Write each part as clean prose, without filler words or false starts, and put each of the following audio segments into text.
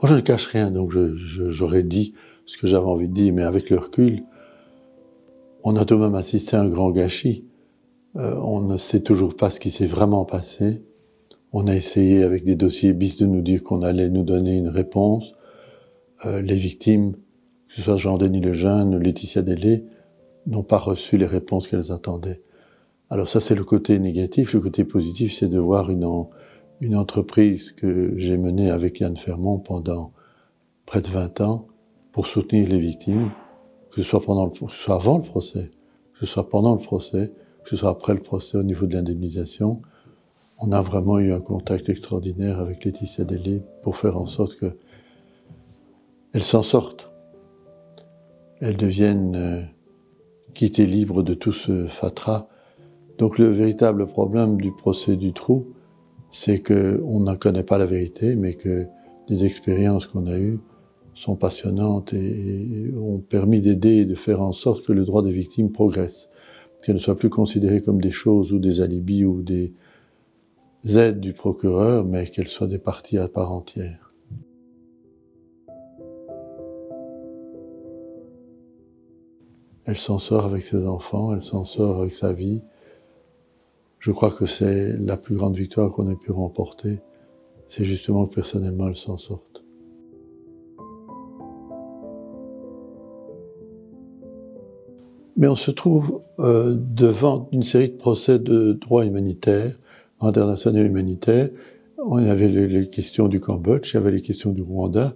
Moi, je ne cache rien, donc j'aurais dit ce que j'avais envie de dire, mais avec le recul, on a tout de même assisté à un grand gâchis. On ne sait toujours pas ce qui s'est vraiment passé. On a essayé avec des dossiers bis de nous dire qu'on allait nous donner une réponse. Les victimes, que ce soit Jean-Denis Lejeune ou Laetitia Dellet, n'ont pas reçu les réponses qu'elles attendaient. Alors ça, c'est le côté négatif. Le côté positif, c'est de voir une entreprise que j'ai menée avec Yann Fermont pendant près de 20 ans pour soutenir les victimes, que ce soit avant le procès, que ce soit pendant le procès, que ce soit après le procès au niveau de l'indemnisation. On a vraiment eu un contact extraordinaire avec Laetitia Dellet pour faire en sorte qu'elle s'en sorte. Elle devienne quittée libre de tout ce fatras. Donc le véritable problème du procès Dutroux, c'est qu'on n'en connaît pas la vérité, mais que les expériences qu'on a eues sont passionnantes et ont permis d'aider et de faire en sorte que le droit des victimes progresse, qu'elles ne soient plus considérées comme des choses ou des alibis ou des aides du procureur, mais qu'elles soient des parties à part entière. Elle s'en sort avec ses enfants, elle s'en sort avec sa vie. Je crois que c'est la plus grande victoire qu'on ait pu remporter, c'est justement que personnellement elle s'en sorte. Mais on se trouve devant une série de procès de droit humanitaire, internationaux humanitaires. On avait les questions du Cambodge, il y avait les questions du Rwanda,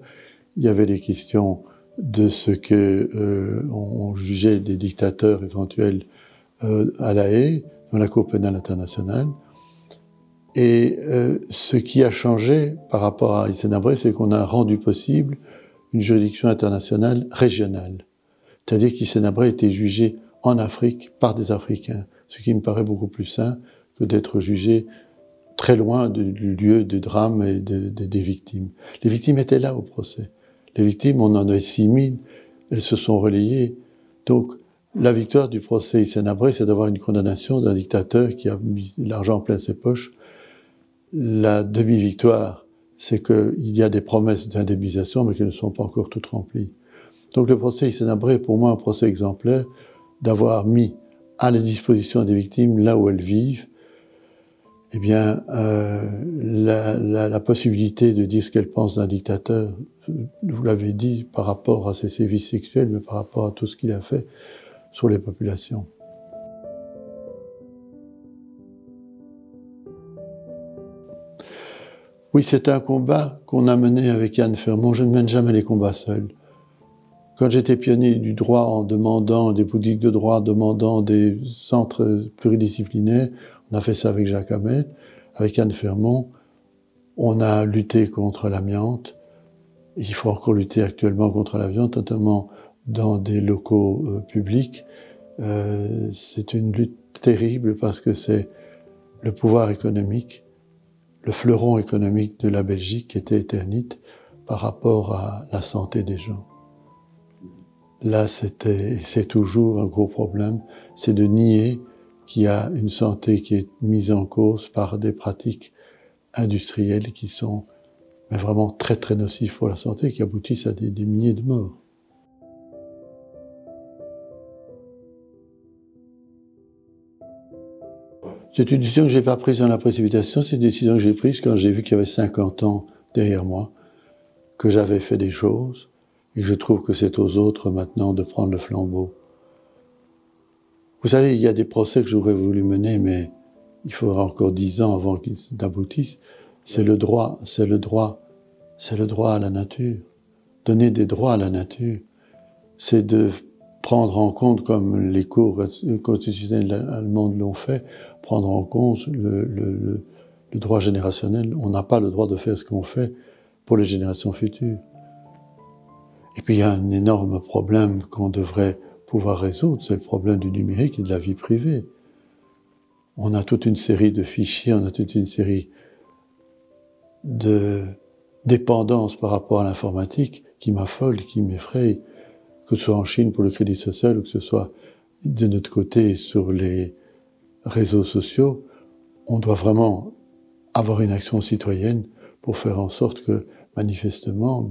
il y avait les questions de ce que on jugeait des dictateurs éventuels à La Haye, dans la Cour pénale internationale. Et ce qui a changé par rapport à Hissène Habré, c'est qu'on a rendu possible une juridiction internationale régionale. C'est-à-dire qu'Hissène Habré était jugé en Afrique par des Africains, ce qui me paraît beaucoup plus sain que d'être jugé très loin du lieu du drame et des victimes. Les victimes étaient là au procès. Les victimes, on en avait 6000, elles se sont relayées. Donc, la victoire du procès Hissène Habré, c'est d'avoir une condamnation d'un dictateur qui a mis l'argent plein ses poches. La demi-victoire, c'est qu'il y a des promesses d'indemnisation, mais qu'elles ne sont pas encore toutes remplies. Donc le procès Hissène Habré est pour moi un procès exemplaire d'avoir mis à la disposition des victimes, là où elles vivent, eh bien, la possibilité de dire ce qu'elles pensent d'un dictateur, vous l'avez dit, par rapport à ses sévices sexuels, mais par rapport à tout ce qu'il a fait sur les populations. Oui, c'est un combat qu'on a mené avec Yann Fermont. Je ne mène jamais les combats seul. Quand j'étais pionnier du droit en demandant des boutiques de droit, demandant des centres pluridisciplinaires, on a fait ça avec Jacques Hamel, avec Yann Fermont. On a lutté contre l'amiante. Il faut encore lutter actuellement contre l'amiante, notamment dans des locaux publics. C'est une lutte terrible parce que c'est le pouvoir économique, le fleuron économique de la Belgique qui était éternite par rapport à la santé des gens. Là, c'est toujours un gros problème, c'est de nier qu'il y a une santé qui est mise en cause par des pratiques industrielles qui sont mais vraiment très très nocives pour la santé, qui aboutissent à des milliers de morts. C'est une décision que je n'ai pas prise dans la précipitation, c'est une décision que j'ai prise quand j'ai vu qu'il y avait 50 ans derrière moi, que j'avais fait des choses, et que je trouve que c'est aux autres maintenant de prendre le flambeau. Vous savez, il y a des procès que j'aurais voulu mener, mais il faudra encore 10 ans avant qu'ils aboutissent. C'est le droit à la nature. Donner des droits à la nature, c'est de prendre en compte, comme les cours constitutionnelles allemandes l'ont fait, prendre en compte le droit générationnel. On n'a pas le droit de faire ce qu'on fait pour les générations futures. Et puis il y a un énorme problème qu'on devrait pouvoir résoudre, c'est le problème du numérique et de la vie privée. On a toute une série de fichiers, on a toute une série de dépendances par rapport à l'informatique qui m'affolent, qui m'effrayent, que ce soit en Chine pour le crédit social ou que ce soit de notre côté sur les réseaux sociaux. On doit vraiment avoir une action citoyenne pour faire en sorte que manifestement,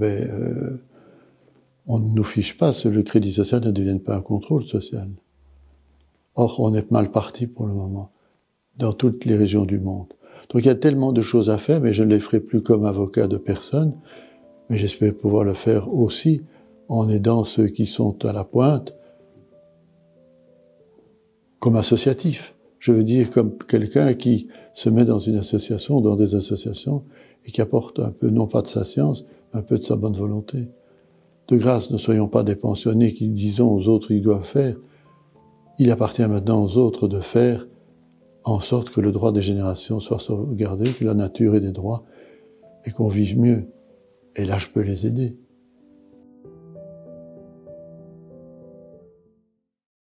on ne nous fiche pas, le crédit social ne devienne pas un contrôle social. Or, on est mal parti pour le moment, dans toutes les régions du monde. Donc il y a tellement de choses à faire, mais je ne les ferai plus comme avocat de personne, mais j'espère pouvoir le faire aussi en aidant ceux qui sont à la pointe, comme associatif. Je veux dire comme quelqu'un qui se met dans une association, dans des associations, et qui apporte un peu, non pas de sa science, mais un peu de sa bonne volonté. De grâce, ne soyons pas des pensionnés qui disons aux autres qu'ils doivent faire. Il appartient maintenant aux autres de faire en sorte que le droit des générations soit sauvegardé, que la nature ait des droits, et qu'on vive mieux. Et là, je peux les aider.